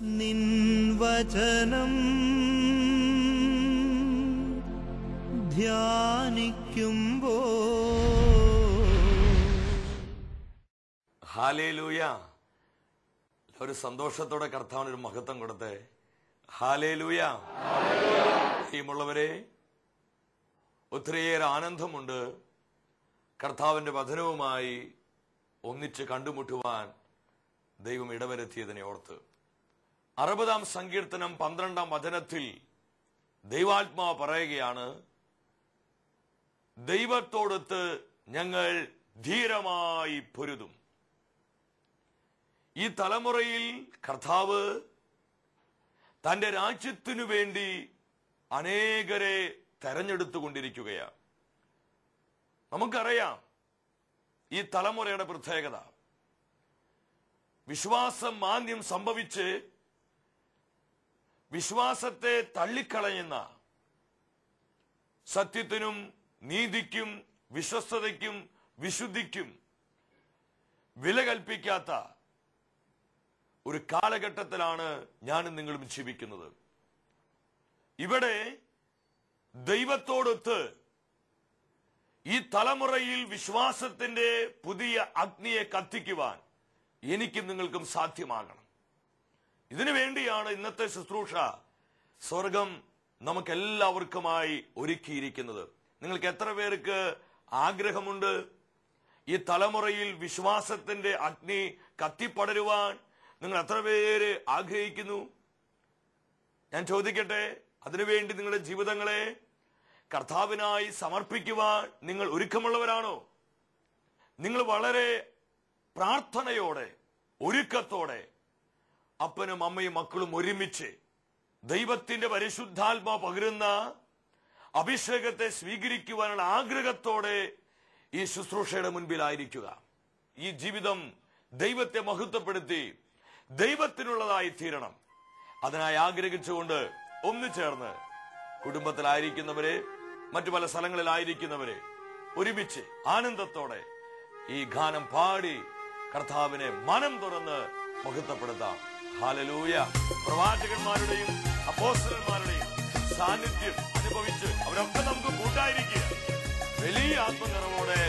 നിൻ വചനം ധ്യാനിക്കുമ്പോൾ. ഹല്ലേലൂയ. ഒരു സന്തോഷത്തോടെ കർത്താവിനൊരു മഹത്വം കൊടുത്തേ. ഹല്ലേലൂയ. പ്രിയമുള്ളവരെ, ഒത്തിരിയേറെ ആനന്ദമുണ്ട് കർത്താവിന്റെ വചനവുമായി ഒന്നിച്ച് കണ്ടുമുട്ടുവാൻ ദൈവം ഇടവരുത്തിയതിനെ ഓർത്ത്. 60-ാം സങ്കീർത്തനം 12-ാം വചനത്തിൽ ദൈവാത്മാവ് പറയുകയാണ്, ദൈവത്തോടൊത്ത് ഞങ്ങൾ ധീരമായി പൊരുതും. ഈ തലമുറയിൽ കർത്താവ് തന്റെ രാജ്യത്തിനു വേണ്ടി അനേകരെ തെരഞ്ഞെടുത്തുകൊണ്ടിരിക്കുകയാണ്. നമുക്കറിയാം ഈ തലമുറയുടെ പ്രത്യേകത. വിശ്വാസം മാന്ദ്യം സംഭവിച്ച് വിശ്വാസത്തെ തള്ളിക്കളയുന്ന, സത്യത്തിനും നീതിക്കും വിശ്വസ്തതയ്ക്കും വിശുദ്ധിക്കും വില കൽപ്പിക്കാത്ത ഒരു കാലഘട്ടത്തിലാണ് ഞാനും നിങ്ങളും ജീവിക്കുന്നത്. ഇവിടെ ദൈവത്തോടൊത്ത് ഈ തലമുറയിൽ വിശ്വാസത്തിന്റെ പുതിയ അഗ്നിയെ കത്തിക്കുവാൻ എനിക്കും നിങ്ങൾക്കും സാധ്യമാകണം. ഇതിനു വേണ്ടിയാണ് ഇന്നത്തെ ശുശ്രൂഷ സ്വർഗം നമുക്കെല്ലാവർക്കുമായി ഒരുക്കിയിരിക്കുന്നത്. നിങ്ങൾക്ക് എത്ര പേർക്ക് ആഗ്രഹമുണ്ട് ഈ തലമുറയിൽ വിശ്വാസത്തിന്റെ അഗ്നി കത്തിപ്പടരുവാൻ? നിങ്ങൾ എത്ര പേര് ആഗ്രഹിക്കുന്നു? ഞാൻ ചോദിക്കട്ടെ, അതിനുവേണ്ടി നിങ്ങളുടെ ജീവിതങ്ങളെ കർത്താവിനായി സമർപ്പിക്കുവാൻ നിങ്ങൾ ഒരുക്കമുള്ളവരാണോ? നിങ്ങൾ വളരെ പ്രാർത്ഥനയോടെ, ഒരുക്കത്തോടെ അപ്പനും അമ്മയും മക്കളും ഒരുമിച്ച് ദൈവത്തിന്റെ പരിശുദ്ധാത്മാ പകരുന്ന അഭിഷേകത്തെ സ്വീകരിക്കുവാനുള്ള ആഗ്രഹത്തോടെ ഈ ശുശ്രൂഷയുടെ മുൻപിലായിരിക്കുക. ഈ ജീവിതം ദൈവത്തെ മഹത്വപ്പെടുത്തി ദൈവത്തിനുള്ളതായി തീരണം. അതിനായി ആഗ്രഹിച്ചുകൊണ്ട് ഒന്നു ചേർന്ന് കുടുംബത്തിലായിരിക്കുന്നവരെ, മറ്റു പല സ്ഥലങ്ങളിലായിരിക്കുന്നവരെ ഒരുമിച്ച് ആനന്ദത്തോടെ ഈ ഗാനം പാടി കർത്താവിനെ മനം തുറന്ന് മഹത്വപ്പെടുത്താം. ഹല്ലേലൂയ. പ്രവാചകന്മാരുടെയും അപ്പോസ്തലന്മാരുടെയും സാന്നിധ്യം അനുഭവിച്ച് അവരൊക്കെ നമുക്ക് കൂട്ടായിരിക്കുക. വലിയ ആത്മനിറവോടെ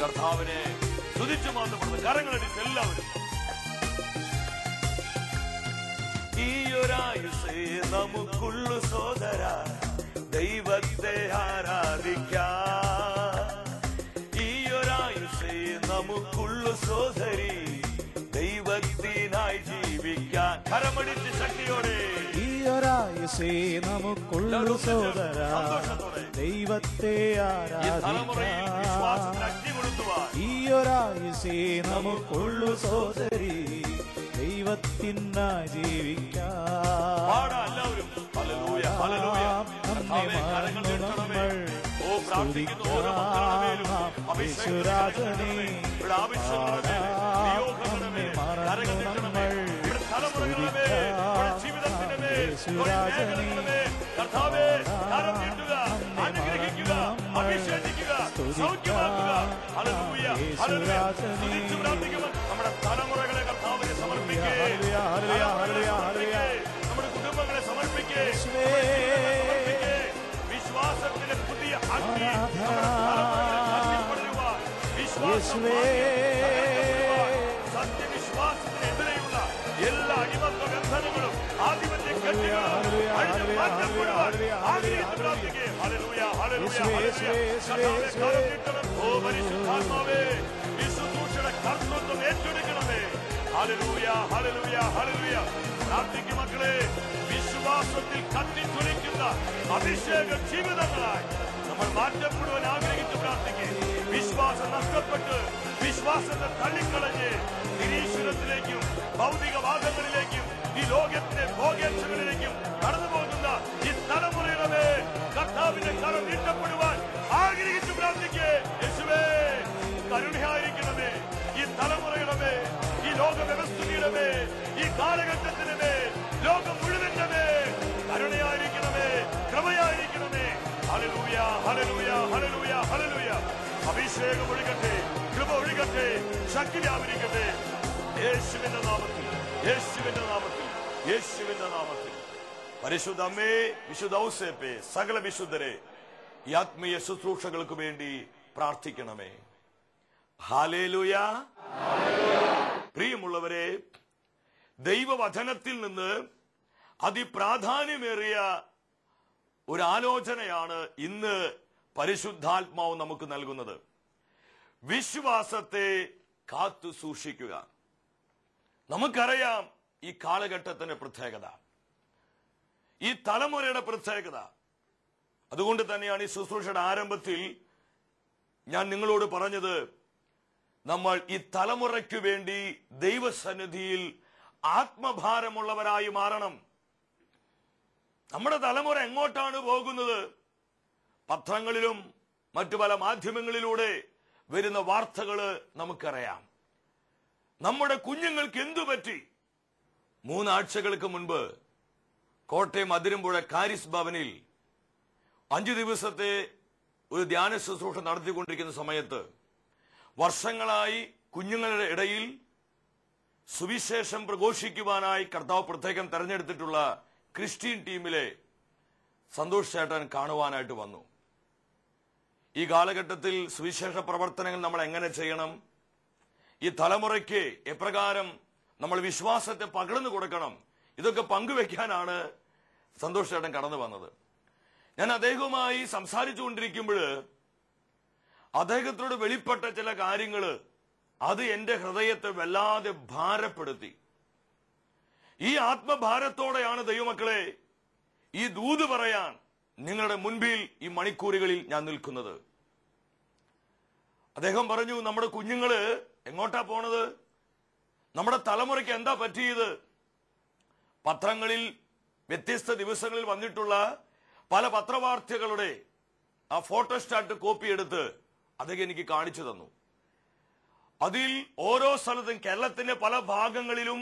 കർത്താവിനെ സ്തുതിച്ചു മാത്രപ്പെടുന്ന കരങ്ങളടിച്ച് എല്ലാവരും ഈയൊരായുസേ നമുക്കുള്ളു സോദര, ദൈവത്തെ ആരാധിക്കാം. ഈയൊരായുസേ നമുക്കുള്ളു സോദരി, ദൈവത്തിനായി ജീവിക്കാൻ. കരമടിച്ച് ശക്തിയോടെ ഈയൊരായുസേ നമുക്കുള്ളു സോദര, ദൈവത്തെ ആരാധിക്കാം. ഈയൊരായുസേ നമുക്കുള്ളു സോദരി, ദൈവത്തിനായി ജീവിക്കാം. എല്ലാവരും ഹല്ലേലൂയ, ഹല്ലേലൂയ. കർത്താവേ, കരങ്ങൾ നീട്ടണമേ. ഓ, പ്രാർത്ഥിക്കുന്നു ഓരോ മക്കളുടെ മേലും അഭിഷേകത്തിനെ, ഇവിടെ ആവശ്യങ്ങളുടെ നിയോഗങ്ങളുടെ മേൽ കരങ്ങൾ നീട്ടണമേ. ഇവിടെ തലമുറകളുടെ മേൽ, ഇവിടെ ജീവിതത്തിന്റെ മേൽ, മേഖലകളുടെ മേൽ കർത്താവേ കരം നീട്ടുക, അനുഗ്രഹിക്കുക, അഭിഷേകിക്കുക, സൗഖ്യമാക്കുക. Hallelujah, hallelujah. സ്തുതിച്ചു പ്രാർത്ഥിക്കുക. നമ്മുടെ തലമുറകളെ കർത്താവിനെ സമർപ്പിക്കേ, നമ്മുടെ കുടുംബങ്ങളെ സമർപ്പിക്കേ, വിശ്വാസത്തിന്റെ പുതിയ അഗ്നി സത്യവിശ്വാസത്തിനെതിരെയുള്ള എല്ലാ അടിമത്ത ബന്ധനങ്ങളും ആധിപത്യ കെട്ടുകളും പ്രാർത്ഥിക്കേ. ഹല്ലേലൂയ, ഹല്ലേലൂയ, ഹല്ലേലൂയ. ഓ പരിശുദ്ധാത്മാവേ, വിശുദ്ധൂഷയുടെ കർത്തൃത്വം ഏറ്റെടുക്കണമേ. ഹല്ലേലൂയ, ഹല്ലേലൂയ, ഹല്ലേലൂയ. പ്രാർത്ഥിക്കും മക്കളെ. വിശ്വാസത്തിൽ കത്തിത്തൊലിക്കുന്ന അഭിഷേക ജീവിതങ്ങളായി നമ്മൾ മാറ്റപ്പെടുവാൻ ആഗ്രഹിച്ച് പ്രാർത്ഥിക്കേ. വിശ്വാസം നഷ്ടപ്പെട്ട് വിശ്വാസത്തെ തള്ളിക്കളഞ്ഞ് നിരീശ്വരത്തിലേക്കും ഭൗതികവാദങ്ങളിലേക്കും ഈ ലോകത്തിന്റെ ഭോഗേച്ഛകളിലേക്കും കടന്നു പോകുന്ന ഈ തലമുറയുടെ മേൽ കർത്താവിന്റെ കരം നീട്ടപ്പെടുവാൻ ആഗ്രഹിച്ച് പ്രാർത്ഥിക്കേ. യേശുവേ, കരുണയായിരിക്കണമേ. ഈ തലമുറയുടെ മേൽ, ഈ ലോക വ്യവസ്ഥിതിയുടെ മേൽ, ഈ കാലഘട്ടത്തിന്റെ മേൽ, ലോകം മുഴുവന്റെ മേൽ കരുണയായിരിക്കണമേ, കൃപയായിരിക്കണമേ. ഹല്ലേലൂയ, ഹല്ലേലൂയ, ഹല്ലേലൂയ, ഹല്ലേലൂയ. അഭിഷേകം ഒഴുകട്ടെ, കൃപ ഒഴുകട്ടെ, ശക്തി വ്യാപരിക്കട്ടെ. യേശുവിന്റെ നാമത്തിൽ യേശുവിന്റെ നാമത്തിൽ, യേശുവിന്റെ നാമത്തിൽ. പരിശുദ്ധ അമ്മേ, വിശുദ്ധ ഔസേപ്പേ, സകല വിശുദ്ധരെ ഈ ആത്മീയ ശുശ്രൂഷകൾക്ക് വേണ്ടി പ്രാർത്ഥിക്കണമേ. ഹല്ലേലൂയ. പ്രിയമുള്ളവരെ, ദൈവവചനത്തിൽ നിന്ന് അതിപ്രാധാന്യമേറിയ ഒരു ആലോചനയാണ് ഇന്ന് പരിശുദ്ധാത്മാവ് നമുക്ക് നൽകുന്നത്. വിശ്വാസത്തെ കാത്തു സൂക്ഷിക്കുക. നമുക്കറിയാം ഈ കാലഘട്ടത്തിന്റെ പ്രത്യേകത, ഈ തലമുറയുടെ പ്രത്യേകത. അതുകൊണ്ട് തന്നെയാണ് ഈ ശുശ്രൂഷയുടെ ആരംഭത്തിൽ ഞാൻ നിങ്ങളോട് പറഞ്ഞത്, നമ്മൾ ഈ തലമുറയ്ക്ക് വേണ്ടി ദൈവസന്നിധിയിൽ ആത്മഭാരമുള്ളവരായി മാറണം. നമ്മുടെ തലമുറ എങ്ങോട്ടാണ് പോകുന്നത്? പത്രങ്ങളിലും മറ്റു പല മാധ്യമങ്ങളിലൂടെ വരുന്ന വാർത്തകള് നമുക്കറിയാം. നമ്മുടെ കുഞ്ഞുങ്ങൾക്ക് എന്തു പറ്റി? 3 ആഴ്ചകൾക്ക് മുൻപ് കോട്ടയം അതിരമ്പുഴ കാരിസ് ഭവനിൽ 5 ദിവസത്തെ ഒരു ധ്യാന ശുശ്രൂഷ നടത്തിക്കൊണ്ടിരിക്കുന്ന സമയത്ത് വർഷങ്ങളായി കുഞ്ഞുങ്ങളുടെ ഇടയിൽ സുവിശേഷം പ്രഘോഷിക്കുവാനായി കർത്താവ് പ്രത്യേകം തെരഞ്ഞെടുത്തിട്ടുള്ള ക്രിസ്ത്യൻ ടീമിലെ സന്തോഷ് ചേട്ടൻ കാണുവാനായിട്ട് വന്നു. ഈ കാലഘട്ടത്തിൽ സുവിശേഷ പ്രവർത്തനങ്ങൾ നമ്മൾ എങ്ങനെ ചെയ്യണം, ഈ തലമുറയ്ക്ക് എപ്രകാരം നമ്മൾ വിശ്വാസത്തെ പകർന്നു കൊടുക്കണം, ഇതൊക്കെ പങ്കുവെക്കാനാണ് സന്തോഷ് ചേട്ടൻ കടന്നു വന്നത്. ഞാൻ അദ്ദേഹവുമായി സംസാരിച്ചുകൊണ്ടിരിക്കുമ്പോൾ അദ്ദേഹത്തോട് വെളിപ്പെട്ട ചില കാര്യങ്ങൾ അത് എന്റെ ഹൃദയത്തെ വല്ലാതെ ഭാരപ്പെടുത്തി. ഈ ആത്മഭാരത്തോടെയാണ് ദൈവമക്കളെ ഈ ദൂത് പറയാൻ നിങ്ങളുടെ മുൻപിൽ ഈ മണിക്കൂറുകളിൽ ഞാൻ നിൽക്കുന്നത്. അദ്ദേഹം പറഞ്ഞു, നമ്മുടെ കുഞ്ഞുങ്ങള് എങ്ങോട്ടാ പോണത്? നമ്മുടെ തലമുറയ്ക്ക് എന്താ പറ്റിയത്? പത്രങ്ങളിൽ വ്യത്യസ്ത ദിവസങ്ങളിൽ വന്നിട്ടുള്ള പല പത്രവാർത്തകളുടെ ആ ഫോട്ടോസ്റ്റാറ്റ് കോപ്പി എടുത്ത് അദ്ദേഹം എനിക്ക് കാണിച്ചു തന്നു. അതിൽ ഓരോ സ്ഥലത്തും കേരളത്തിന്റെ പല ഭാഗങ്ങളിലും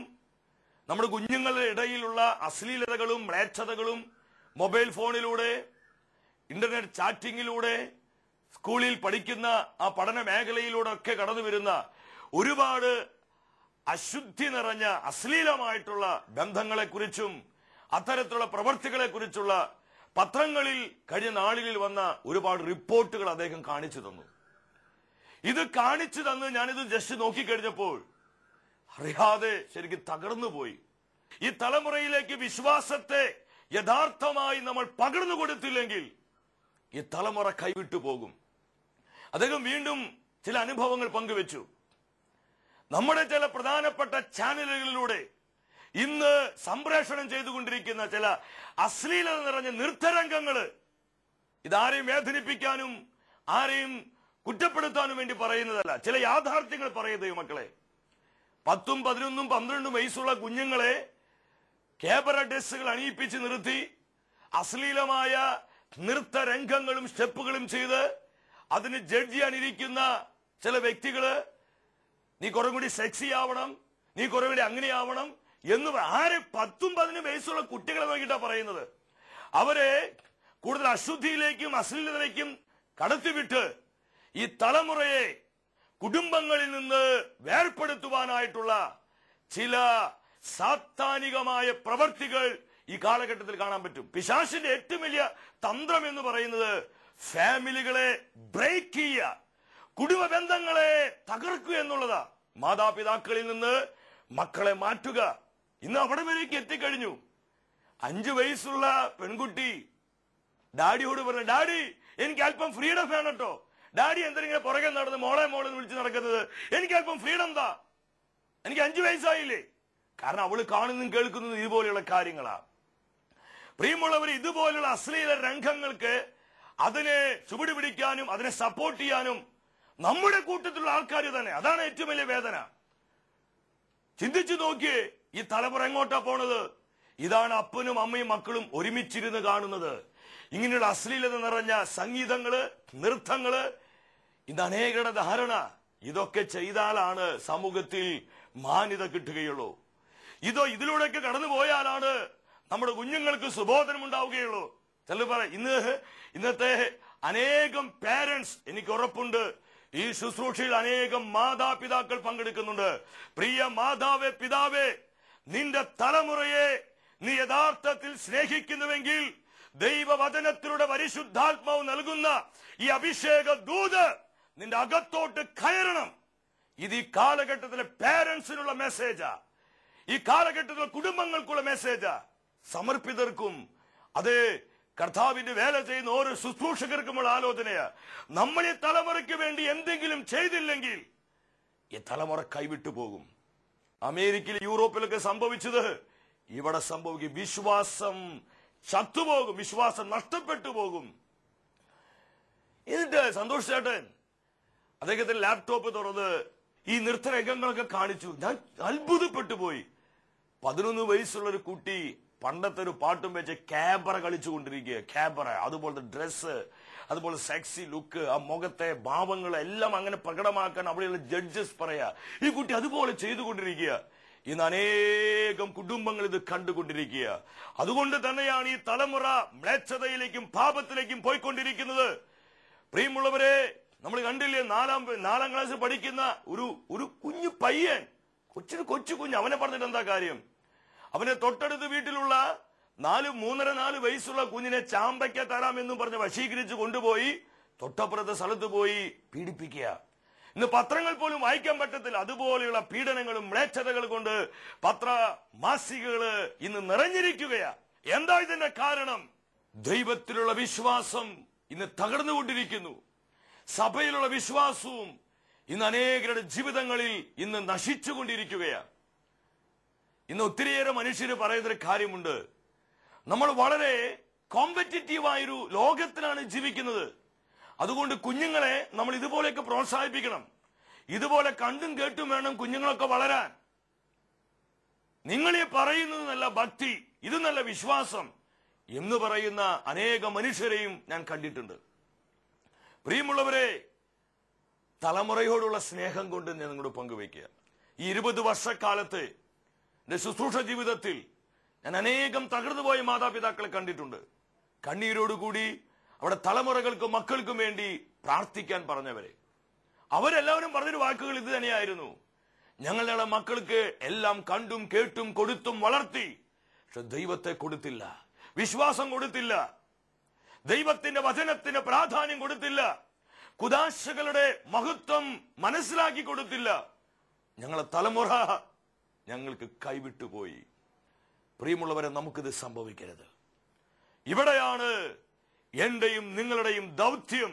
നമ്മുടെ കുഞ്ഞുങ്ങളുടെ ഇടയിലുള്ള അശ്ലീലതകളും മ്ലേച്ഛതകളും മൊബൈൽ ഫോണിലൂടെ, ഇന്റർനെറ്റ് ചാറ്റിങ്ങിലൂടെ, സ്കൂളിൽ പഠിക്കുന്ന ആ പഠന മേഖലയിലൂടെ ഒക്കെ കടന്നു വരുന്ന ഒരുപാട് അശുദ്ധി നിറഞ്ഞ അശ്ലീലമായിട്ടുള്ള ബന്ധങ്ങളെക്കുറിച്ചും അത്തരത്തിലുള്ള പ്രവർത്തികളെ കുറിച്ചുള്ള പത്രങ്ങളിൽ കഴിഞ്ഞ നാളുകളിൽ വന്ന ഒരുപാട് റിപ്പോർട്ടുകൾ അദ്ദേഹം കാണിച്ചു തന്നു. ഇത് കാണിച്ചു തന്ന് ഞാനിത് ജസ്റ്റ് നോക്കിക്കഴിഞ്ഞപ്പോൾ അറിയാതെ ശരിക്കും തകർന്നു പോയി. ഈ തലമുറയിലേക്ക് വിശ്വാസത്തെ യഥാർത്ഥമായി നമ്മൾ പകർന്നു കൊടുത്തില്ലെങ്കിൽ ഈ തലമുറ കൈവിട്ടു പോകും. അദ്ദേഹം വീണ്ടും ചില അനുഭവങ്ങൾ പങ്കുവെച്ചു. നമ്മുടെ ചില പ്രധാനപ്പെട്ട ചാനലുകളിലൂടെ ഇന്ന് സംപ്രേഷണം ചെയ്തുകൊണ്ടിരിക്കുന്ന ചില അശ്ലീലത നിറഞ്ഞ നൃത്തരംഗങ്ങള്, ഇതാരെയും വേദനിപ്പിക്കാനും ആരെയും കുറ്റപ്പെടുത്താനും വേണ്ടി പറയുന്നതല്ല, ചില യാഥാർത്ഥ്യങ്ങൾ പറയുന്നത് മക്കളെ. 10, 11, 12 വയസ്സുള്ള കുഞ്ഞുങ്ങളെ ക്യാമറ ഡ്രസ്സുകൾ അണിയിപ്പിച്ച് നിർത്തി അശ്ലീലമായ നൃത്തരംഗങ്ങളും സ്റ്റെപ്പുകളും ചെയ്ത് അതിന് ജഡ്ജ് ചെയ്യാനിരിക്കുന്ന ചില വ്യക്തികള്, നീ കുറെ കൂടി സെക്സി ആവണം, നീ കുറെ കൂടി അങ്ങനെയാവണം എന്ന് ആരെ 10, 15 വയസ്സുള്ള കുട്ടികളെ നോക്കിയിട്ടാ പറയുന്നത്. അവരെ കൂടുതൽ അശുദ്ധിയിലേക്കും അശ്ലീലതയിലേക്കും കടത്തിവിട്ട് ഈ തലമുറയെ കുടുംബങ്ങളിൽ നിന്ന് വേർപെടുത്തുവാനായിട്ടുള്ള ചില സാത്താനികമായ പ്രവർത്തികൾ ഈ കാലഘട്ടത്തിൽ കാണാൻ പറ്റും. പിശാചിന്റെ ഏറ്റവും വലിയ തന്ത്രം എന്ന് പറയുന്നത് ഫാമിലികളെ ബ്രേക്ക് ചെയ്യുക, കുടുംബ ബന്ധങ്ങളെ തകർക്കുക എന്നുള്ളതാ. മാതാപിതാക്കളിൽ നിന്ന് മക്കളെ മാറ്റുക. ഇന്ന് അവിടെ വരേക്ക് എത്തിക്കഴിഞ്ഞു. 5 വയസ്സുള്ള പെൺകുട്ടി ഡാഡിയോട് പറഞ്ഞു, ഡാഡി എനിക്ക് അല്പം ഫ്രീഡം വേണം കേട്ടോ. ഡാഡി എന്തെങ്കിലും പുറകെ നടന്ന് മോളെ വിളിച്ച് നടക്കുന്നത്, എനിക്ക് അല്പം ഫ്രീഡം എന്താ, എനിക്ക് 5 വയസ്സായില്ലേ. കാരണം അവള് കാണുന്നതും കേൾക്കുന്നതും ഇതുപോലെയുള്ള കാര്യങ്ങളാ. പ്രിയമുള്ളവർ, ഇതുപോലുള്ള അശ്ലീല രംഗങ്ങൾക്ക് അതിനെ ചുവട് പിടിക്കാനും അതിനെ സപ്പോർട്ട് ചെയ്യാനും നമ്മുടെ കൂട്ടത്തിലുള്ള ആൾക്കാർ തന്നെ. അതാണ് ഏറ്റവും വലിയ വേദന. ചിന്തിച്ചു നോക്കിയേ, ഈ തലമുറ എങ്ങോട്ടാ പോണത്? ഇതാണ് അപ്പനും അമ്മയും മക്കളും ഒരുമിച്ചിരുന്ന് കാണുന്നത്. ഇങ്ങനെയുള്ള അശ്ലീലത നിറഞ്ഞ സംഗീതങ്ങള്, നൃത്തങ്ങള്. ഇത് അനേകരുടെ ധാരണ, ഇതൊക്കെ ചെയ്താലാണ് സമൂഹത്തിൽ മാന്യത കിട്ടുകയുള്ളൂ. ഇതിലൂടെയൊക്കെ കടന്നു പോയാലാണ് നമ്മുടെ കുഞ്ഞുങ്ങൾക്ക് സുബോധനം ഉണ്ടാവുകയുള്ളൂ. ചിലർ പറയും, ഇന്നത്തെ അനേകം പേരൻസ്, എനിക്ക് ഉറപ്പുണ്ട് ഈ ശുശ്രൂഷയിൽ അനേകം മാതാപിതാക്കൾ പങ്കെടുക്കുന്നുണ്ട്. പ്രിയ മാതാവേ, പിതാവേ, നിന്റെ തലമുറയെ നീ യഥാർത്ഥത്തിൽ സ്നേഹിക്കുന്നുവെങ്കിൽ ദൈവവചനത്തിലൂടെ പരിശുദ്ധാത്മാവ് നൽകുന്ന ഈ അഭിഷേക ദൂത് നിന്റെ അകത്തോട്ട് കയറണം. ഇത് ഈ കാലഘട്ടത്തിലെ പേരൻസിനുള്ള മെസ്സേജാ, ഈ കാലഘട്ടത്തിലെ കുടുംബങ്ങൾക്കുള്ള മെസ്സേജാ, സമർപ്പിതർക്കും അതേ കർത്താവിന്റെ വേല ചെയ്യുന്ന ഓരോ ശുശ്രൂഷകർക്കുമുള്ള ആലോചനയാ. നമ്മൾ ഈ തലമുറയ്ക്ക് വേണ്ടി എന്തെങ്കിലും ചെയ്തില്ലെങ്കിൽ ഈ തലമുറ കൈവിട്ടു പോകും. അമേരിക്കയിൽ യൂറോപ്പിലൊക്കെ സംഭവിച്ചത് ഇവിടെ സംഭവിക്കും. വിശ്വാസം ചത്തുപോകും, വിശ്വാസം നഷ്ടപ്പെട്ടു പോകും. എന്നിട്ട് സന്തോഷ് ചേട്ടൻ അദ്ദേഹത്തിന്റെ ലാപ്ടോപ്പ് തുറന്ന് ഈ നൃത്തരംഗങ്ങളൊക്കെ കാണിച്ചു. ഞാൻ അത്ഭുതപ്പെട്ടു പോയി. 11 വയസ്സുള്ള ഒരു കുട്ടി പണ്ടത്തെ ഒരു പാട്ടും വെച്ച് ക്യാബറ കളിച്ചുകൊണ്ടിരിക്കുക. ക്യാബറ, അതുപോലത്തെ ഡ്രസ്സ്, അതുപോലെ സെക്സി ലുക്ക്, ആ മുഖത്തെ ഭാവങ്ങൾ എല്ലാം അങ്ങനെ പ്രകടമാക്കാൻ അവിടെയുള്ള ജഡ്ജസ് പറയാ. ഈ കുട്ടി അതുപോലെ ചെയ്തുകൊണ്ടിരിക്കുക. ഇന്ന് അനേകം കുടുംബങ്ങൾ ഇത് കണ്ടുകൊണ്ടിരിക്കുക. അതുകൊണ്ട് തന്നെയാണ് ഈ തലമുറ മ്ലേച്ഛതയിലേക്കും പാപത്തിലേക്കും പോയിക്കൊണ്ടിരിക്കുന്നത്. പ്രിയമുള്ളവരെ, നമ്മൾ കണ്ടില്ലേ, നാലാം ക്ലാസ് പഠിക്കുന്ന ഒരു കുഞ്ഞു പയ്യൻ, കൊച്ചു കുഞ്ഞ്, അവനെ പറഞ്ഞിട്ട് എന്താ കാര്യം? അവനെ തൊട്ടടുത്ത് വീട്ടിലുള്ള 3.5-4 വയസ്സുള്ള കുഞ്ഞിനെ ചാമ്പയ്ക്ക തരാമെന്നും പറഞ്ഞ് വശീകരിച്ച് കൊണ്ടുപോയി തൊട്ടപ്പുറത്തെ സ്ഥലത്ത് പോയി പീഡിപ്പിക്കുക. ഇന്ന് പത്രങ്ങൾ പോലും വായിക്കാൻ പറ്റത്തില്ല. അതുപോലെയുള്ള പീഡനങ്ങളും മ്ലേച്ഛതകൾ കൊണ്ട് പത്രമാസികകള് ഇന്ന് നിറഞ്ഞിരിക്കുകയാ. എന്താ ഇതിന്റെ കാരണം? ദൈവത്തിലുള്ള വിശ്വാസം ഇന്ന് തകർന്നുകൊണ്ടിരിക്കുന്നു. സഭയിലുള്ള വിശ്വാസവും ഇന്ന് അനേകരുടെ ജീവിതങ്ങളിൽ ഇന്ന് നശിച്ചുകൊണ്ടിരിക്കുകയാണ്. ഇന്ന് ഒത്തിരിയേറെ മനുഷ്യര് പറയുന്നൊരു കാര്യമുണ്ട്, നമ്മൾ വളരെ കോമ്പറ്റീറ്റീവായൊരു ലോകത്തിലാണ് ജീവിക്കുന്നത്. അതുകൊണ്ട് കുഞ്ഞുങ്ങളെ നമ്മൾ ഇതുപോലെയൊക്കെ പ്രോത്സാഹിപ്പിക്കണം. ഇതുപോലെ കണ്ടും കേട്ടും വേണം കുഞ്ഞുങ്ങളൊക്കെ വളരാൻ. നിങ്ങളീ പറയുന്നത് നല്ല ഭക്തി, ഇത് നല്ല വിശ്വാസം എന്ന് പറയുന്ന അനേക മനുഷ്യരെയും ഞാൻ കണ്ടിട്ടുണ്ട്. പ്രിയമുള്ളവരെ, തലമുറയോടുള്ള സ്നേഹം കൊണ്ട് ഞാൻ നിങ്ങളോട് പങ്കുവയ്ക്കുക. ഈ 20 വർഷക്കാലത്ത് എന്റെ ശുശ്രൂഷ ജീവിതത്തിൽ ഞാൻ അനേകം തകർന്നുപോയ മാതാപിതാക്കളെ കണ്ടിട്ടുണ്ട്. കണ്ണീരോടുകൂടി അവിടെ തലമുറകൾക്കും മക്കൾക്കും വേണ്ടി പ്രാർത്ഥിക്കാൻ പറഞ്ഞവരെ. അവരെല്ലാവരും പറഞ്ഞൊരു വാക്കുകൾ ഇത് തന്നെയായിരുന്നു: ഞങ്ങളുടെ മക്കൾക്ക് എല്ലാം കണ്ടും കേട്ടും കൊടുത്തും വളർത്തി, പക്ഷെ ദൈവത്തെ കൊടുത്തില്ല, വിശ്വാസം കൊടുത്തില്ല, ദൈവത്തിന്റെ വചനത്തിന് പ്രാധാന്യം കൊടുത്തില്ല, കുദാശകളുടെ മഹത്വം മനസ്സിലാക്കി കൊടുത്തില്ല. ഞങ്ങളെ തലമുറ ഞങ്ങൾക്ക് കൈവിട്ടുപോയി. പ്രിയമുള്ളവരെ, നമുക്കിത് സംഭവിക്കരുത്. ഇവിടെയാണ് എന്റെയും നിങ്ങളുടെയും ദൗത്യം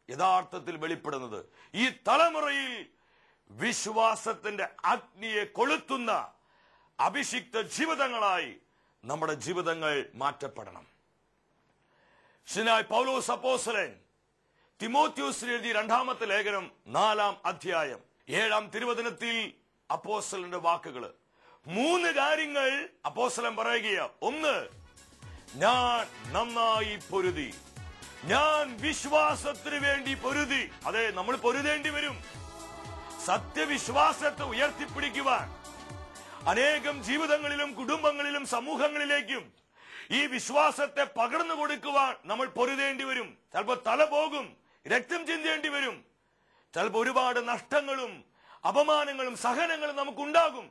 യഥാർത്ഥത്തിൽ വെളിപ്പെടുന്നത്. ഈ തലമുറയിൽ വിശ്വാസത്തിന്റെ അഗ്നിയെ കൊളുത്തുന്ന അഭിഷിക്ത ജീവിതങ്ങളായി നമ്മുടെ ജീവിതങ്ങൾ മാറ്റപ്പെടണം. ശിനായ് പൗലോസ് അപ്പോസ്തലൻ തിമോത്തിയോസിന് എഴുതിയ 2-ാമത്തെ ലേഖനം 4-ാം അധ്യായം 7-ാം തിരുവചനത്തിൽ അപ്പോസ്തലന്റെ വാക്കുകള് 3 കാര്യങ്ങൾ അപ്പോസ്തലൻ പറയുകയാ. 1, ഞാൻ നന്നായി പൊരുതി, ഞാൻ വിശ്വാസത്തിന് വേണ്ടി പൊരുതി. അതെ, നമ്മൾ പൊരുതേണ്ടി വരും. സത്യവിശ്വാസത്തെ ഉയർത്തിപ്പിടിക്കുവാൻ അനേകം ജീവിതങ്ങളിലും കുടുംബങ്ങളിലും സമൂഹങ്ങളിലേക്കും ഈ വിശ്വാസത്തെ പകർന്നു കൊടുക്കുവാൻ നമ്മൾ പൊരുതേണ്ടി വരും. ചിലപ്പോൾ തല പോകും, രക്തം ചിന്തേണ്ടി വരും. ചിലപ്പോൾ ഒരുപാട് നഷ്ടങ്ങളും അപമാനങ്ങളും സഹനങ്ങളും നമുക്കുണ്ടാകും.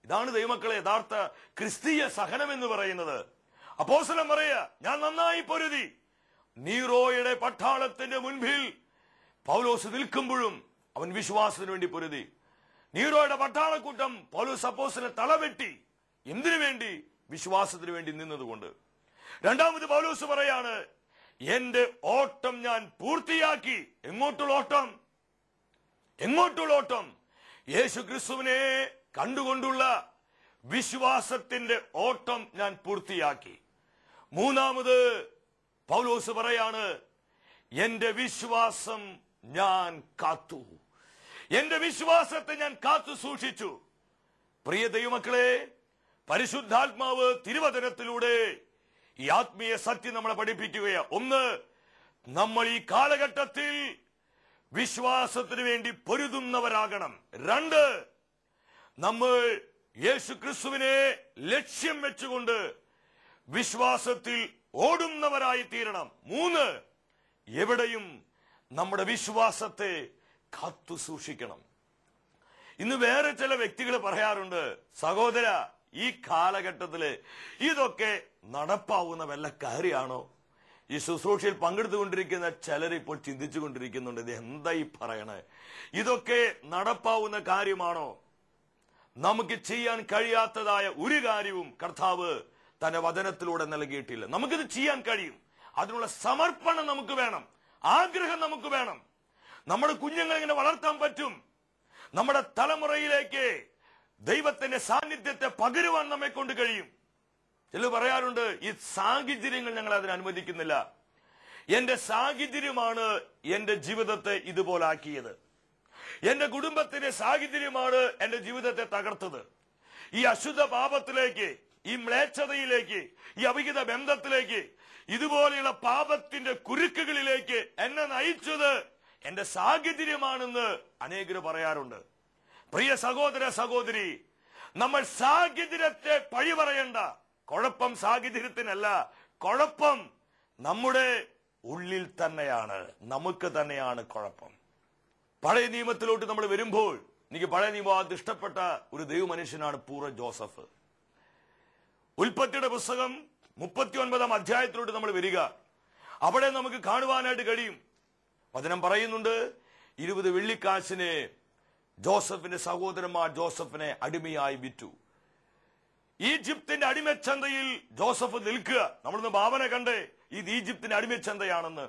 ഇതാണ് ദൈവമക്കളെ യഥാർത്ഥ ക്രിസ്തീയ സഹനം എന്ന് പറയുന്നത്. അപ്പോസ്തലൻ പറയാ, ഞാൻ നന്നായി പൊരുതി. നീറോയുടെ പട്ടാളത്തിന്റെ മുൻപിൽ പൗലോസ് നിൽക്കുമ്പോഴും അവൻ വിശ്വാസത്തിന് വേണ്ടി പൊരുതി. നീറോയുടെ പട്ടാളക്കൂട്ടം പൗലോസ് അപ്പോസ്തലനെ തലവെട്ടി. എന്തിനു വേണ്ടി? വിശ്വാസത്തിന് വേണ്ടി നിന്നതുകൊണ്ട്. 2-ാമത് പൗലോസ് പറയാണ്, എന്റെ ഓട്ടം ഞാൻ പൂർത്തിയാക്കി. എങ്ങോട്ടുള്ള ഓട്ടം? എങ്ങോട്ടുള്ള ഓട്ടം? യേശു ക്രിസ്തുവിനെ കണ്ടുകൊണ്ടുള്ള വിശ്വാസത്തിന്റെ ഓട്ടം ഞാൻ പൂർത്തിയാക്കി. 3-ാമത് പൗലോസ് പറയാണ്, എന്റെ വിശ്വാസം ഞാൻ കാത്തു. എന്റെ വിശ്വാസത്തെ ഞാൻ കാത്തു സൂക്ഷിച്ചു. പ്രിയ ദൈവമക്കളെ, പരിശുദ്ധാത്മാവ് തിരുവചനത്തിലൂടെ ഈ ആത്മീയ സത്യം നമ്മളെ പഠിപ്പിക്കുകയാണ്. 1, നമ്മൾ ഈ കാലഘട്ടത്തിൽ വിശ്വാസത്തിന് വേണ്ടി പൊരുതുന്നവരാകണം. 2, നമ്മൾ യേശു ക്രിസ്തുവിനെ ലക്ഷ്യം വെച്ചുകൊണ്ട് വിശ്വാസത്തിൽ ഓടുന്നവരായി തീരണം. 3, എവിടെയും നമ്മുടെ വിശ്വാസത്തെ കാത്തു സൂക്ഷിക്കണം. ഇന്ന് വേറെ ചില വ്യക്തികൾ പറയാറുണ്ട്, സഹോദര, ഈ കാലഘട്ടത്തില് ഇതൊക്കെ നടപ്പാവുന്ന വല്ല കാര്യമാണോ? ഈ ശുശ്രൂഷയിൽ പങ്കെടുത്തുകൊണ്ടിരിക്കുന്ന ചിലർ ഇപ്പോൾ ചിന്തിച്ചു കൊണ്ടിരിക്കുന്നുണ്ട്, ഇത് എന്താ ഈ പറയണേ? ഇതൊക്കെ നടപ്പാവുന്ന കാര്യമാണോ? നമുക്ക് ചെയ്യാൻ കഴിയാത്തതായ ഒരു കാര്യവും കർത്താവ് തന്റെ വചനത്തിലൂടെ നൽകിയിട്ടില്ല. നമുക്കിത് ചെയ്യാൻ കഴിയും. അതിനുള്ള സമർപ്പണം നമുക്ക് വേണം, ആഗ്രഹം നമുക്ക് വേണം. നമ്മുടെ കുഞ്ഞുങ്ങളെ ഇങ്ങനെ വളർത്താൻ പറ്റും. നമ്മുടെ തലമുറയിലേക്ക് ദൈവത്തിന്റെ സാന്നിധ്യത്തെ പകരുവാൻ നമ്മെ കൊണ്ട് കഴിയും. ചിലർ പറയാറുണ്ട്, ഈ സാഹചര്യങ്ങൾ ഞങ്ങൾ അതിന് അനുവദിക്കുന്നില്ല. എന്റെ സാഹചര്യമാണ് എന്റെ ജീവിതത്തെ ഇതുപോലാക്കിയത്. എന്റെ കുടുംബത്തിന്റെ സാഹചര്യമാണ് എന്റെ ജീവിതത്തെ തകർത്തത്. ഈ അശുദ്ധ പാപത്തിലേക്ക്, ഈ മ്ലേച്ഛതയിലേക്ക്, ഈ അവിഹിത ബന്ധത്തിലേക്ക്, ഇതുപോലെയുള്ള പാപത്തിന്റെ കുരുക്കുകളിലേക്ക് എന്നെ നയിച്ചത് എന്റെ സാഹചര്യമാണെന്ന് അനേകർ പറയാറുണ്ട്. പ്രിയ സഹോദര സഹോദരി, നമ്മൾ സാഹചര്യത്തെ പഴി പറയണ്ട. കുഴപ്പം സാഹചര്യത്തിനല്ല, കുഴപ്പം നമ്മുടെ ഉള്ളിൽ തന്നെയാണ്, നമുക്ക് തന്നെയാണ് കുഴപ്പം. പഴയ നിയമത്തിലോട്ട് നമ്മൾ വരുമ്പോൾ എനിക്ക് പഴയ നിയമം ഇഷ്ടപ്പെട്ട ഒരു ദൈവമനുഷ്യനാണ് പൂർവ്വ ജോസഫ്. ഉൽപ്പത്തിയുടെ പുസ്തകം 39 അധ്യായത്തിലോട്ട് നമ്മൾ വരിക. അവിടെ നമുക്ക് കാണുവാനായിട്ട് കഴിയും. വചനം പറയുന്നുണ്ട്, 20 വെള്ളിക്കാശിന് ജോസഫിന്റെ സഹോദരന്മാർ ജോസഫിനെ അടിമയായി വിറ്റു. ഈജിപ്തിന്റെ അടിമച്ചന്തയിൽ ജോസഫ് നിൽക്കുക. നമ്മളിന്ന് ഭാവന കണ്ടേ, ഇത് ഈജിപ്തിന്റെ അടിമച്ചന്തയാണെന്ന്.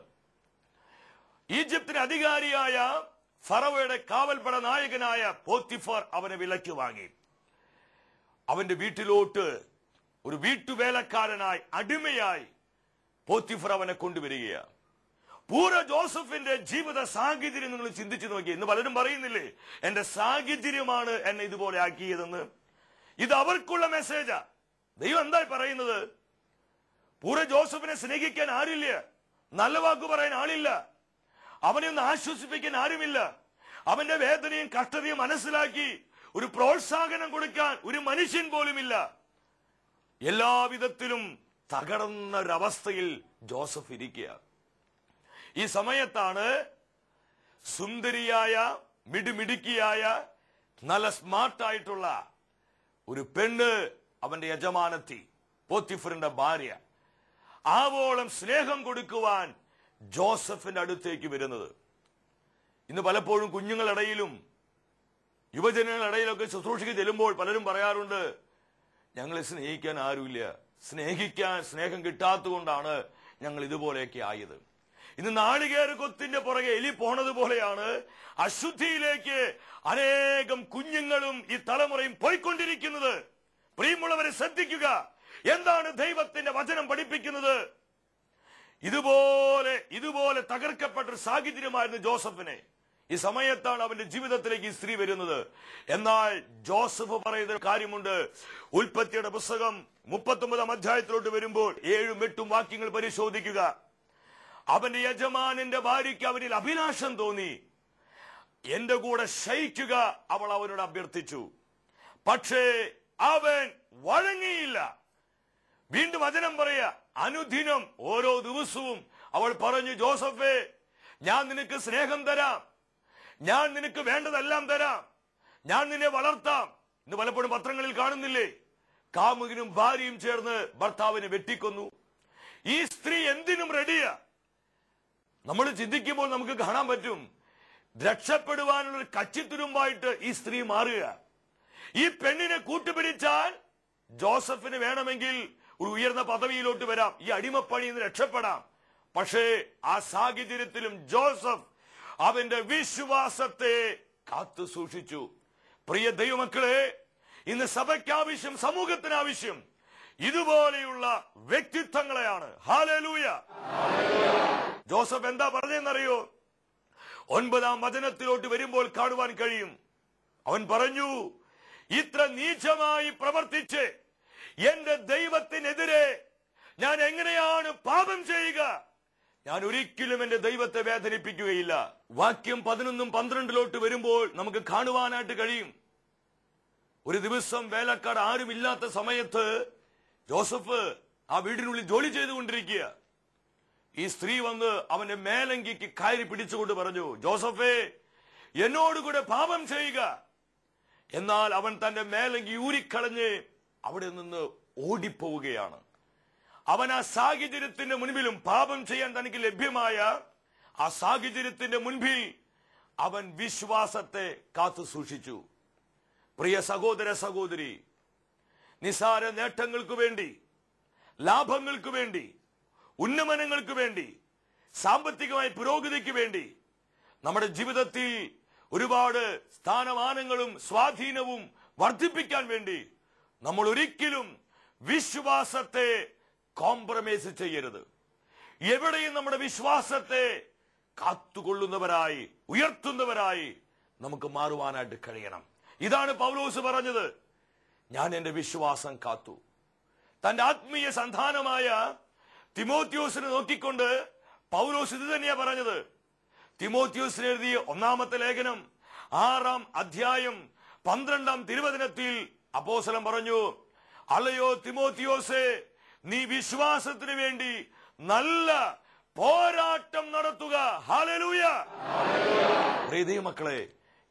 ഈജിപ്തിന് അധികാരിയായ ഫറവോയുടെ കാവൽപ്പട നായകനായ പോത്തിഫർ അവനെ വിലയ്ക്ക് വാങ്ങി. അവന്റെ വീട്ടിലോട്ട് ഒരു വീട്ടുവേലക്കാരനായി, അടിമയായി പോത്തിഫർ അവനെ കൊണ്ടുവരികയാണ്. പൂർവ്വ ജോസഫിന്റെ ജീവിത സാഹചര്യം നിങ്ങൾ ചിന്തിച്ചു നോക്കി. ഇന്ന് പലരും പറയുന്നില്ലേ, എന്റെ സാഹചര്യമാണ് എന്നെ ഇതുപോലെ ആക്കിയതെന്ന്. ഇത് അവർക്കുള്ള മെസ്സേജാ. ദൈവം എന്താ പറയുന്നത്? പൂർവ്വ ജോസഫിനെ സ്നേഹിക്കാൻ ആരില്ല, നല്ല വാക്കു പറയാൻ ആളില്ല, അവനെ ഒന്ന് ആശ്വസിപ്പിക്കാൻ ആരുമില്ല, അവന്റെ വേദനയും കഷ്ടതയും മനസ്സിലാക്കി ഒരു പ്രോത്സാഹനം കൊടുക്കാൻ ഒരു മനുഷ്യൻ പോലുമില്ല. എല്ലാവിധത്തിലും തകർന്നൊരവസ്ഥയിൽ ജോസഫ് ഇരിക്കുക. ഈ സമയത്താണ് സുന്ദരിയായ, മിടുമിടുക്കിയായ, നല്ല സ്മാർട്ടായിട്ടുള്ള ഒരു പെണ്ണ്, അവന്റെ യജമാനത്തി, പോത്തിഫറിന്റെ ഭാര്യ, ആവോളം സ്നേഹം കൊടുക്കുവാൻ ജോസഫിന്റെ അടുത്തേക്ക് വരുന്നത്. ഇന്ന് പലപ്പോഴും കുഞ്ഞുങ്ങളിടയിലും യുവജനങ്ങളുടെ ഇടയിലൊക്കെ ശുശ്രൂഷയ്ക്ക് ചെല്ലുമ്പോൾ പലരും പറയാറുണ്ട്, ഞങ്ങളെ സ്നേഹിക്കാൻ ആരുമില്ല, സ്നേഹം കിട്ടാത്തതുകൊണ്ടാണ് ഞങ്ങൾ ഇതുപോലെയൊക്കെ ആയത്. ഇന്ന് നാളികേര കൊത്തിന്റെ പുറകെ എലി പോണത് പോലെയാണ് അശുദ്ധിയിലേക്ക് അനേകം കുഞ്ഞുങ്ങളും ഈ തലമുറയും പോയിക്കൊണ്ടിരിക്കുന്നത്. പ്രിയമുള്ളവരെ ശ്രദ്ധിക്കുക, എന്താണ് ദൈവത്തിന്റെ വചനം പഠിപ്പിക്കുന്നത്? ഇതുപോലെ തകർക്കപ്പെട്ട ഒരു സാഹചര്യമായിരുന്നു ജോസഫിനെ. ഈ സമയത്താണ് അവന്റെ ജീവിതത്തിലേക്ക് ഈ സ്ത്രീ വരുന്നത്. എന്നാൽ ജോസഫ് പറയുന്ന കാര്യമുണ്ട്. ഉൽപ്പത്തിയുടെ പുസ്തകം 39 അധ്യായത്തിലോട്ട് വരുമ്പോൾ 7-8 വാക്യങ്ങൾ പരിശോധിക്കുക. അവന്റെ യജമാനന്റെ ഭാര്യയ്ക്ക് അവനിൽ അഭിലാഷം തോന്നി. എന്റെ കൂടെ ശയിക്കുക അവൾ അവനോട് അഭ്യർത്ഥിച്ചു. പക്ഷേ അവൻ വഴങ്ങിയില്ല. വീണ്ടും വചനം പറയാ, അനുദിനം ഓരോ ദിവസവും അവൾ പറഞ്ഞു, ജോസഫേ, ഞാൻ നിനക്ക് സ്നേഹം തരാം, ഞാൻ നിനക്ക് വേണ്ടതെല്ലാം തരാം, ഞാൻ നിന്നെ വളർത്താം. ഇന്ന് പലപ്പോഴും പത്രങ്ങളിൽ കാണുന്നില്ലേ, കാമുകനും ഭാര്യയും ചേർന്ന് ഭർത്താവിനെ വെട്ടിക്കൊന്നു. ഈ സ്ത്രീ എന്തിനും റെഡിയാ. നമ്മൾ ചിന്തിക്കുമ്പോൾ നമുക്ക് കാണാൻ പറ്റും, രക്ഷപ്പെടുവാനുള്ള ഒരു കച്ചിത്തുരുമ്പായിട്ട് ഈ സ്ത്രീ മാറുക. ഈ പെണ്ണിനെ കൂട്ടുപിടിച്ചാൽ ജോസഫിന് വേണമെങ്കിൽ ഒരു ഉയർന്ന പദവിയിലോട്ട് വരാം, ഈ അടിമപ്പണിയിൽ നിന്ന് രക്ഷപ്പെടാം. പക്ഷേ ആ സാഹചര്യത്തിലും ജോസഫ് അവന്റെ വിശ്വാസത്തെ കാത്തു സൂക്ഷിച്ചു. പ്രിയ ദൈവമക്കളെ, ഇന്ന് സഭയ്ക്കാവശ്യം, സമൂഹത്തിനാവശ്യം ഇതുപോലെയുള്ള വ്യക്തിത്വങ്ങളെയാണ്. ഹല്ലേലൂയ. ജോസഫ് എന്താ പറഞ്ഞെന്നറിയോ? 9-ാം വചനത്തിലോട്ട് വരുമ്പോൾ കാണുവാൻ കഴിയും. അവൻ പറഞ്ഞു, ഇത്ര നീചമായി പ്രവർത്തിച്ച് എന്റെ ദൈവത്തിനെതിരെ ഞാൻ എങ്ങനെയാണ് പാപം ചെയ്യുക? ഞാൻ ഒരിക്കലും എന്റെ ദൈവത്തെ വേദനിപ്പിക്കുകയില്ല. വാക്യം 11-12 വരുമ്പോൾ നമുക്ക് കാണുവാനായിട്ട് കഴിയും. ഒരു ദിവസം വേലക്കാർ ആരുമില്ലാത്ത സമയത്ത് ജോസഫ് ആ വീടിനുള്ളിൽ ജോലി ചെയ്തുകൊണ്ടിരിക്കുക. ഈ സ്ത്രീ വന്ന് അവന്റെ മേലങ്കിക്ക് കയറി പിടിച്ചുകൊണ്ട് പറഞ്ഞു, ജോസഫേ, എന്നോടുകൂടെ പാപം ചെയ്യുക. എന്നാൽ അവൻ തന്റെ മേലങ്കി ഊരിക്കളഞ്ഞ് അവിടെ നിന്ന് ഓടിപ്പോവുകയാണ്. അവൻ ആ സാഹചര്യത്തിന്റെ മുൻപിലും, പാപം ചെയ്യാൻ തനിക്ക് ലഭ്യമായ ആ സാഹചര്യത്തിന്റെ മുൻപിൽ അവൻ വിശ്വാസത്തെ കാത്തു സൂക്ഷിച്ചു. പ്രിയ സഹോദര സഹോദരി, നിസാര നേട്ടങ്ങൾക്ക് വേണ്ടി, ലാഭങ്ങൾക്ക് വേണ്ടി, ഉന്നമനങ്ങൾക്ക് വേണ്ടി, സാമ്പത്തികമായ പുരോഗതിക്ക് വേണ്ടി നമ്മുടെ ജീവിതത്തിൽ ഒരുപാട് സ്ഥാനമാനങ്ങളും സ്വാധീനവും വർദ്ധിപ്പിക്കാൻ വേണ്ടി നമ്മൾ ഒരിക്കലും വിശ്വാസത്തെ കോംപ്രമൈസ് ചെയ്യരുത്. എവിടെയും നമ്മുടെ വിശ്വാസത്തെ കാത്തുകൊള്ളുന്നവരായി, ഉയർത്തുന്നവരായി നമുക്ക് മാറുവാനായിട്ട് കഴിയണം. ഇതാണ് പൗലോസ് പറഞ്ഞത്, ഞാൻ എന്റെ വിശ്വാസം കാത്തു. തന്റെ ആത്മീയ സന്താനമായ തിമോത്തിയോസിനെ നോക്കിക്കൊണ്ട് പൗലോസ് ഇത് തന്നെയാ പറഞ്ഞത്. തിമോത്തിയോസിന് എഴുതിയ 1-ാമത്തെ ലേഖനം 6-ാം അധ്യായം 12-ാം തിരുവചനത്തിൽ അപ്പോസ്തലൻ പറഞ്ഞു, അല്ലയോ തിമോത്തിയോസേ, നീ വിശ്വാസത്തിന് വേണ്ടി നല്ല പോരാട്ടം നടത്തുക. ഹല്ലേലൂയ. പ്രിയ ദൈവമക്കളെ,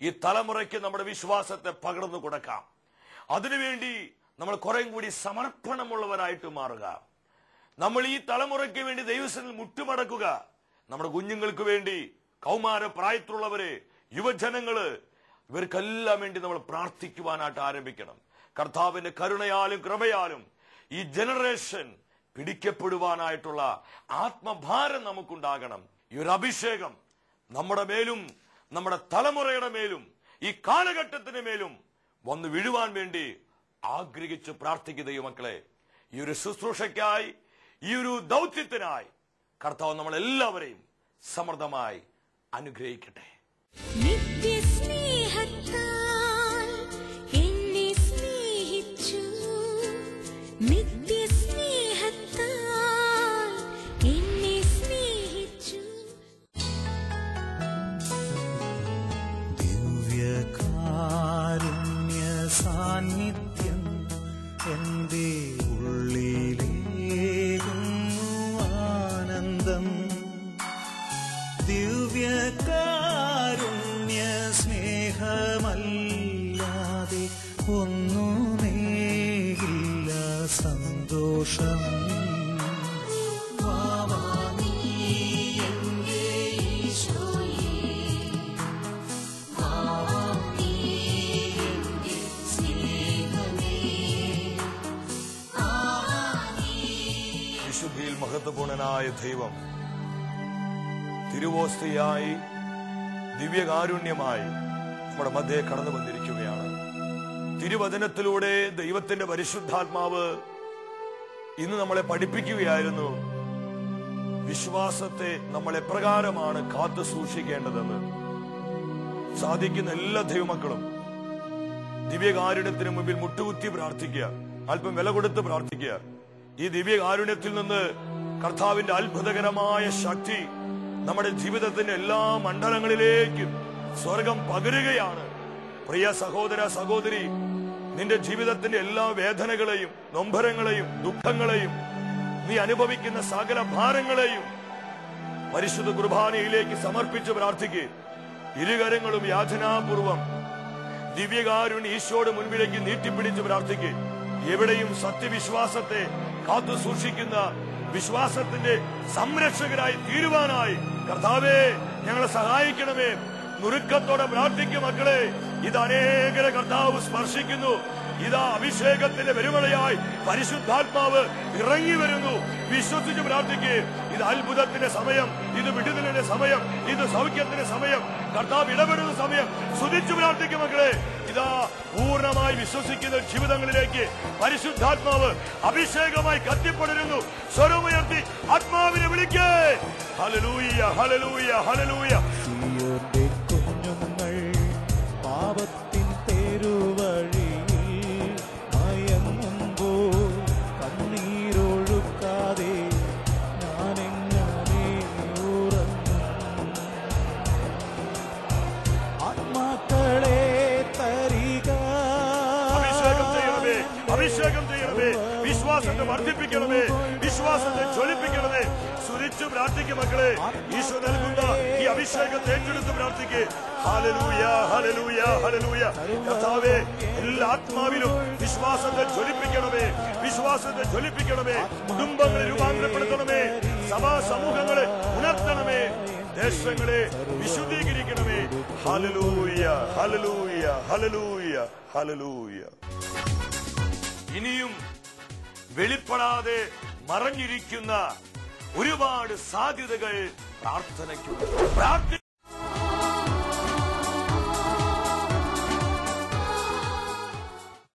ഈ തലമുറയ്ക്ക് നമ്മുടെ വിശ്വാസത്തെ പകർന്നു കൊടുക്കാം. അതിനുവേണ്ടി നമ്മൾ കുറെ കൂടി സമർപ്പണമുള്ളവരായിട്ട് മാറുക. നമ്മൾ ഈ തലമുറയ്ക്ക് വേണ്ടി ദൈവസന്നിധിയിൽ മുട്ടുമടക്കുക. നമ്മുടെ കുഞ്ഞുങ്ങൾക്ക് വേണ്ടി, കൗമാര പ്രായത്തിലുള്ളവര്, യുവജനങ്ങള്, ഇവർക്കെല്ലാം വേണ്ടി നമ്മൾ പ്രാർത്ഥിക്കുവാനായിട്ട് ആരംഭിക്കണം. കർത്താവിന്റെ കരുണയാലും കൃപയാലും ഈ ജനറേഷൻ പിടിക്കപ്പെടുവാനായിട്ടുള്ള ആത്മഭാരം നമുക്കുണ്ടാകണം. ഈ ഒരു അഭിഷേകം നമ്മുടെ മേലും നമ്മുടെ തലമുറയുടെ മേലും ഈ കാലഘട്ടത്തിന് മേലും വന്ന് വീഴുവാൻ വേണ്ടി ആഗ്രഹിച്ച് പ്രാർത്ഥിക്കുക ദൈവമക്കളെ. ഈ ഒരു ശുശ്രൂഷയ്ക്കായി, ഈ ഒരു ദൗത്യത്തിനായി കർത്താവ് നമ്മളെല്ലാവരെയും സമൃദ്ധമായി അനുഗ്രഹിക്കട്ടെ. സാന്നിധ്യം എൻ്റെ ഉള്ളിലേകുന്നു ആനന്ദം. ദിവ്യകാരുണ്യ സ്നേഹമല്ലാതെ ഒന്നുമേകില്ല സന്തോഷം. വിശുദ്ധിയിൽ മഹത്വപൂർണനായ ദൈവം തിരുവോസ്തിയായി, ദിവ്യകാരുണ്യമായി നമ്മുടെ മധ്യേ കടന്നു വന്നിരിക്കുകയാണ്. തിരുവചനത്തിലൂടെ ദൈവത്തിന്റെ പരിശുദ്ധാത്മാവ് ഇന്ന് നമ്മളെ പഠിപ്പിക്കുകയായിരുന്നു. വിശ്വാസത്തെ നമ്മൾ എപ്രകാരമാണ് കാത്തു സൂക്ഷിക്കേണ്ടതെന്ന്. സാധിക്കുന്ന എല്ലാ ദൈവമക്കളും ദിവ്യകാരുണ്യത്തിന് മുമ്പിൽ മുട്ടുകുത്തി പ്രാർത്ഥിക്കുക, അല്പം വില കൊടുത്ത് പ്രാർത്ഥിക്കുക. ഈ ദിവ്യകാരുണ്യത്തിൽ നിന്ന് കർത്താവിന്റെ അത്ഭുതകരമായ ശക്തി നമ്മുടെ ജീവിതത്തിന്റെ എല്ലാ മണ്ഡലങ്ങളിലേക്കും സ്വർഗം പകരുകയാണ്. പ്രിയ സഹോദര സഹോദരി, നിന്റെ ജീവിതത്തിന്റെ എല്ലാ വേദനകളെയും നൊമ്പരങ്ങളെയും ദുഃഖങ്ങളെയും നീ അനുഭവിക്കുന്ന സകല ഭാരങ്ങളെയും പരിശുദ്ധ കുർബാനയിലേക്ക് സമർപ്പിച്ച് പ്രാർത്ഥിക്കുക. ഇരുകരങ്ങളും യാചനാപൂർവം ദിവ്യകാരുണ്യ ഈശോയുടെ മുൻപിലേക്ക് നീട്ടിപ്പിടിച്ച് പ്രാർത്ഥിക്കുക. എവിടെയും സത്യവിശ്വാസത്തെ കാത്തു സൂക്ഷിക്കുന്ന, വിശ്വാസത്തിന്റെ സംരക്ഷകരായി തീരുവാനായി കർത്താവേ ഞങ്ങളെ സഹായിക്കണമേ. നുറുക്കത്തോടെ പ്രാർത്ഥിക്കും മക്കളെ. ഇത് അനേകരെ കർത്താവ് സ്പർശിക്കുന്നു. ഇതാ അഭിഷേകത്തിന്റെ പെരുമഴയായി പരിശുദ്ധാത്മാവ് ഇറങ്ങി വരുന്നു. വിശ്വസിച്ച് പ്രാർത്ഥിക്കുക. ഇത് അത്ഭുതത്തിന്റെ സമയം, ഇത് വിടുതലിന്റെ സമയം, ഇത് സൗഖ്യത്തിന്റെ സമയം, കർത്താവ് ഇടപെടുന്ന സമയം. സ്തുതിച്ചു പ്രാർത്ഥിക്കും മക്കളെ. ഇതാ പൂർണ്ണമായി വിശ്വസിക്കുന്ന ജീവിതങ്ങളിലേക്ക് പരിശുദ്ധാത്മാവ് അഭിഷേകമായി കത്തിപ്പടരുന്നു. സ്വരമുയർത്തി ആത്മാവിനെ വിളിക്കേ. ഹല്ലേലൂയ, ഹല്ലേലൂയ, ഹല്ലേലൂയ. കുഞ്ഞുങ്ങൾ പാപത്തിൻ തെരുവഴിയിൽ മയങ്ങുമ്പോൾ കണ്ണീരൊഴുക്കാതെ ഞാനെങ്ങനെ ഉറങ്ങും? ആത്മാക്കളെ തരിക. അഭിഷേകം ചെയ്യണമേ, അഭിഷേകം ചെയ്യണമേ. വിശ്വാസത്തെ വർദ്ധിപ്പിക്കണമേ, വിശ്വാസത്തെ ജ്വലിപ്പിക്കണമേ. സുരിച്ചു പ്രാർത്ഥിക്കും മക്കളെ. ഈശോ നൽകുന്ന ഈ അഭിഷേകത്തെ ഏറ്റെടുത്ത് പ്രാർത്ഥിക്കേ. ഹല്ലേലൂയ, ഹല്ലേലൂയ, ഹല്ലേലൂയ. കർത്താവേ, എല്ലാ ആത്മാവിലും വിശ്വാസത്തെ ജ്വലിപ്പിക്കണമേ, വിശ്വാസത്തെ ജ്വലിപ്പിക്കണമേ. കുടുംബങ്ങളെ രൂപാന്തരപ്പെടുത്തണമേ, സഭാ സമൂഹങ്ങളെ ഉണർത്തണമേ, ദേശങ്ങളെ വിശുദ്ധീകരിക്കണമേ. ഹല്ലേലൂയ, ഹല്ലേലൂയ, ഹല്ലേലൂയ, ഹല്ലേലൂയ. ഇനിയും വെളിപ്പെടാതെ മറഞ്ഞിരിക്കുന്ന ഒരുപാട് സാധ്യതകൾ പ്രാർത്ഥനയ്ക്കുണ്ട്.